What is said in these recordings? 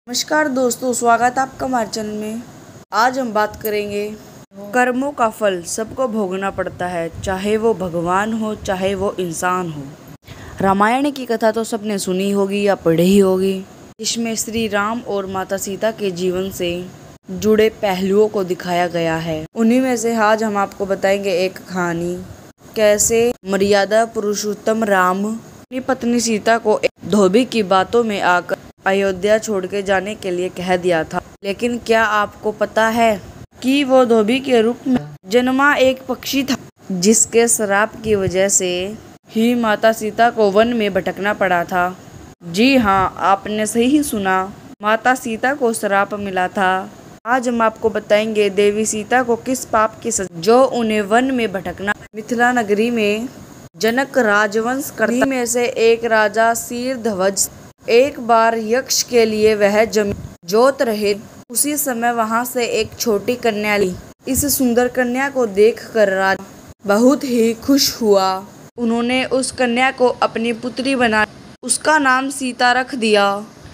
नमस्कार दोस्तों, स्वागत है आपका हमारे चैनल में। आज हम बात करेंगे कर्मों का फल सबको भोगना पड़ता है, चाहे वो भगवान हो चाहे वो इंसान हो। रामायण की कथा तो सबने सुनी होगी या पढ़ी ही होगी, इसमें श्री राम और माता सीता के जीवन से जुड़े पहलुओं को दिखाया गया है। उन्हीं में से आज हम आपको बताएंगे एक कहानी, कैसे मर्यादा पुरुषोत्तम राम अपनी पत्नी सीता को धोबी की बातों में आकर अयोध्या छोड़ के जाने के लिए कह दिया था। लेकिन क्या आपको पता है कि वो धोबी के रूप में जन्मा एक पक्षी था, जिसके श्राप की वजह से ही माता सीता को वन में भटकना पड़ा था। जी हाँ, आपने सही सुना, माता सीता को श्राप मिला था। आज हम आपको बताएंगे देवी सीता को किस पाप की सजा जो उन्हें वन में भटकना। मिथिला नगरी में जनक राजवंश कर्ता में से एक राजा शीरध्वज एक बार यक्ष के लिए वह जमीन जोत रहे। उसी समय वहां से एक छोटी कन्या ली। इस सुंदर कन्या को देखकर राजा बहुत ही खुश हुआ। उन्होंने उस कन्या को अपनी पुत्री बना उसका नाम सीता रख दिया।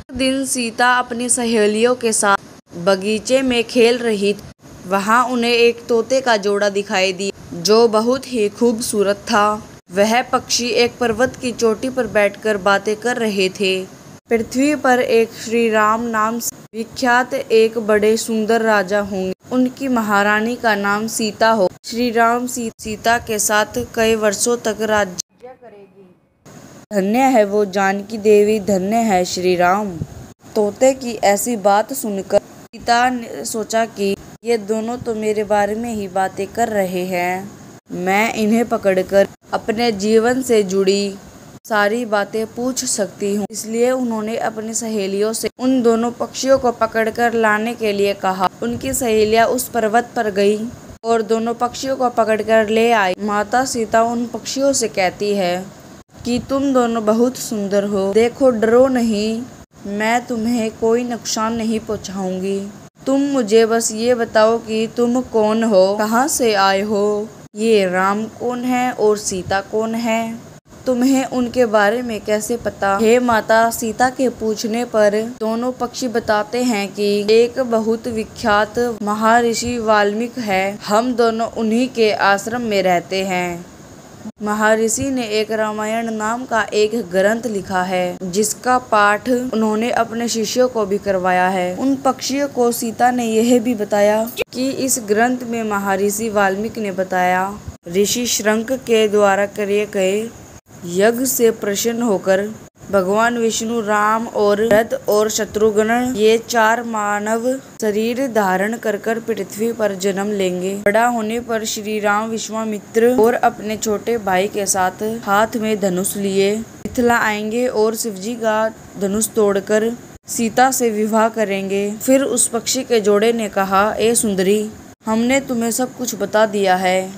एक दिन सीता अपनी सहेलियों के साथ बगीचे में खेल रही थी। वहां उन्हें एक तोते का जोड़ा दिखाई दिया जो बहुत ही खूबसूरत था। वह पक्षी एक पर्वत की चोटी पर बैठकर बातें कर रहे थे। पृथ्वी पर एक श्री राम नाम से विख्यात एक बड़े सुंदर राजा होंगे। उनकी महारानी का नाम सीता हो। श्री राम सीता के साथ कई वर्षों तक राज्य करेगी। धन्य है वो जानकी देवी, धन्य है श्री राम। तोते की ऐसी बात सुनकर सीता ने सोचा कि ये दोनों तो मेरे बारे में ही बातें कर रहे हैं। मैं इन्हें पकड़कर अपने जीवन से जुड़ी सारी बातें पूछ सकती हूँ। इसलिए उन्होंने अपनी सहेलियों से उन दोनों पक्षियों को पकड़कर लाने के लिए कहा। उनकी सहेलियां उस पर्वत पर गई और दोनों पक्षियों को पकड़कर ले आई। माता सीता उन पक्षियों से कहती है कि तुम दोनों बहुत सुंदर हो, देखो डरो नहीं, मैं तुम्हें कोई नुकसान नहीं पहुँचाऊंगी। तुम मुझे बस ये बताओ कि तुम कौन हो, कहाँ से आए हो, ये राम कौन है और सीता कौन है, तुम्हें उनके बारे में कैसे पता। हे माता, सीता के पूछने पर दोनों पक्षी बताते हैं कि एक बहुत विख्यात महर्षि वाल्मीकि है, हम दोनों उन्हीं के आश्रम में रहते हैं। महर्षि ने एक रामायण नाम का एक ग्रंथ लिखा है, जिसका पाठ उन्होंने अपने शिष्यों को भी करवाया है। उन पक्षियों को सीता ने यह भी बताया कि इस ग्रंथ में महर्षि वाल्मीकि ने बताया, ऋषि शृंग के द्वारा किए गए यज्ञ से प्रसन्न होकर भगवान विष्णु राम और भरत और शत्रुघ्न ये चार मानव शरीर धारण कर पृथ्वी पर जन्म लेंगे। बड़ा होने पर श्री राम विश्वामित्र और अपने छोटे भाई के साथ हाथ में धनुष लिए मिथिला आएंगे और शिवजी का धनुष तोड़कर सीता से विवाह करेंगे। फिर उस पक्षी के जोड़े ने कहा, ए सुंदरी, हमने तुम्हें सब कुछ बता दिया है,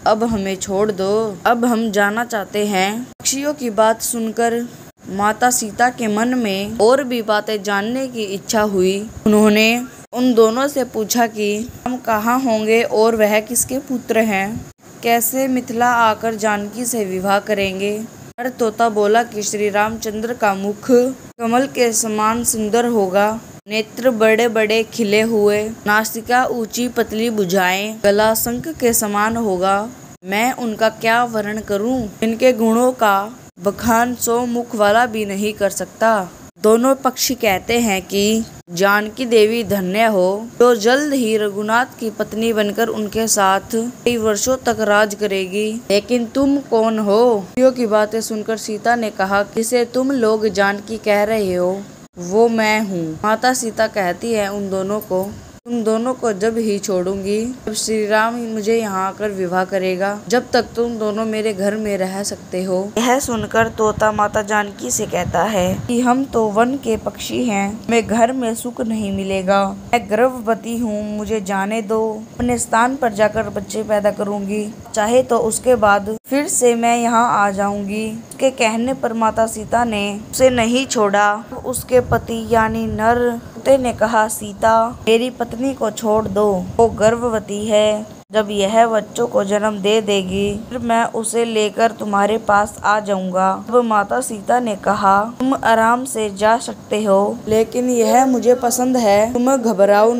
अब हमें छोड़ दो, अब हम जाना चाहते हैं। पक्षियों की बात सुनकर माता सीता के मन में और भी बातें जानने की इच्छा हुई। उन्होंने उन दोनों से पूछा कि हम कहाँ होंगे और वह किसके पुत्र हैं, कैसे मिथिला आकर जानकी से विवाह करेंगे। हर तोता बोला कि श्री रामचंद्र का मुख कमल के समान सुंदर होगा, नेत्र बड़े बड़े खिले हुए, नासिका ऊंची पतली भुजाएं, गला शंख के समान होगा। मैं उनका क्या वर्णन करूं, इनके गुणों का बखान 100 मुख वाला भी नहीं कर सकता। दोनों पक्षी कहते हैं कि जानकी देवी धन्य हो, जो जल्द ही रघुनाथ की पत्नी बनकर उनके साथ कई वर्षों तक राज करेगी। लेकिन तुम कौन हो? पक्षियों की बातें सुनकर सीता ने कहा, जिसे तुम लोग जानकी कह रहे हो वो मैं हूँ। माता सीता कहती है उन दोनों को, तुम दोनों को जब ही छोड़ूंगी जब श्री राम मुझे यहाँ आकर विवाह करेगा, जब तक तुम दोनों मेरे घर में रह सकते हो। यह सुनकर तोता माता जानकी से कहता है कि हम तो वन के पक्षी हैं, हमें घर में सुख नहीं मिलेगा, मैं गर्भवती हूँ, मुझे जाने दो, अपने स्थान पर जाकर बच्चे पैदा करूंगी, चाहे तो उसके बाद फिर से मैं यहाँ आ जाऊंगी। उसके कहने पर माता सीता ने उसे नहीं छोड़ा। उसके पति यानी नर तोते ने कहा, सीता, मेरी पत्नी को छोड़ दो, वो गर्भवती है, जब यह बच्चों को जन्म दे देगी फिर मैं उसे लेकर तुम्हारे पास आ जाऊंगा। अब माता सीता ने कहा, तुम आराम से जा सकते हो, लेकिन यह मुझे पसंद है। तुम घबराओ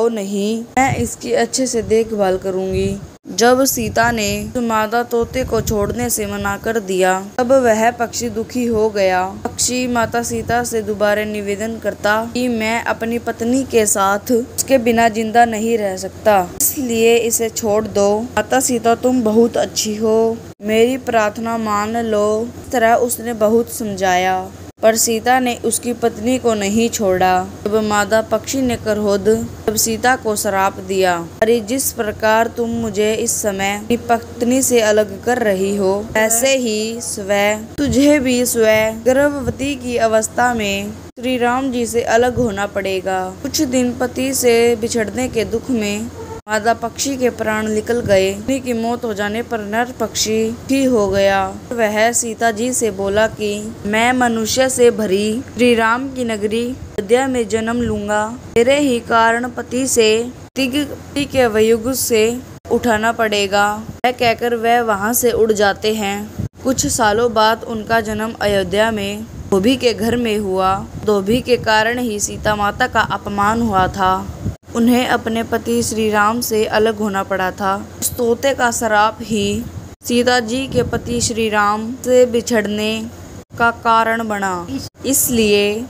नहीं, मैं इसकी अच्छे से देखभाल करूंगी। जब सीता ने मादा तोते को छोड़ने से मना कर दिया तब वह पक्षी दुखी हो गया। पक्षी माता सीता से दोबारा निवेदन करता कि मैं अपनी पत्नी के साथ उसके बिना जिंदा नहीं रह सकता, इसलिए इसे छोड़ दो। माता सीता तुम बहुत अच्छी हो, मेरी प्रार्थना मान लो। इस तरह उसने बहुत समझाया, पर सीता ने उसकी पत्नी को नहीं छोड़ा। तब मादा पक्षी ने क्रोध जब सीता को श्राप दिया, अरे जिस प्रकार तुम मुझे इस समय अपनी पत्नी से अलग कर रही हो, ऐसे ही तुझे भी स्वयं गर्भवती की अवस्था में श्री राम जी से अलग होना पड़ेगा। कुछ दिन पति से बिछड़ने के दुख में मादा पक्षी के प्राण निकल गए। पत्नी की मौत हो जाने पर नर पक्षी ही हो गया। वह सीता जी से बोला कि मैं मनुष्य से भरी श्री राम की नगरी अयोध्या में जन्म लूंगा। तेरे ही कारण पति के वियोग से उठाना पड़ेगा। यह कहकर वह वहां से उड़ जाते हैं। कुछ सालों बाद उनका जन्म अयोध्या में धोबी के घर में हुआ। धोबी के कारण ही सीता माता का अपमान हुआ था। उन्हें अपने पति श्री राम से अलग होना पड़ा था। उस तोते का श्राप ही सीता जी के पति श्री राम से बिछड़ने का कारण बना। इसलिए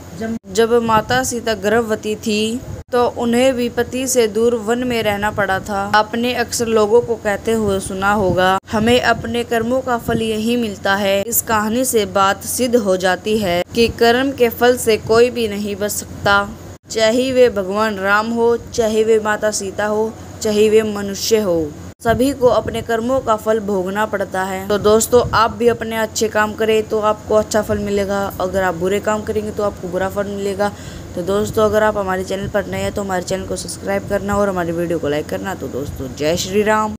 जब माता सीता गर्भवती थी तो उन्हें भी पति से दूर वन में रहना पड़ा था। आपने अक्सर लोगों को कहते हुए सुना होगा, हमें अपने कर्मों का फल यही मिलता है। इस कहानी से बात सिद्ध हो जाती है कि कर्म के फल से कोई भी नहीं बच सकता, चाहे वे भगवान राम हो, चाहे वे माता सीता हो, चाहे वे मनुष्य हो, सभी को अपने कर्मों का फल भोगना पड़ता है। तो दोस्तों, आप भी अपने अच्छे काम करें तो आपको अच्छा फल मिलेगा, अगर आप बुरे काम करेंगे तो आपको बुरा फल मिलेगा। तो दोस्तों, अगर आप हमारे चैनल पर नए हैं तो हमारे चैनल को सब्सक्राइब करना और हमारी वीडियो को लाइक करना। तो दोस्तों, जय श्री राम।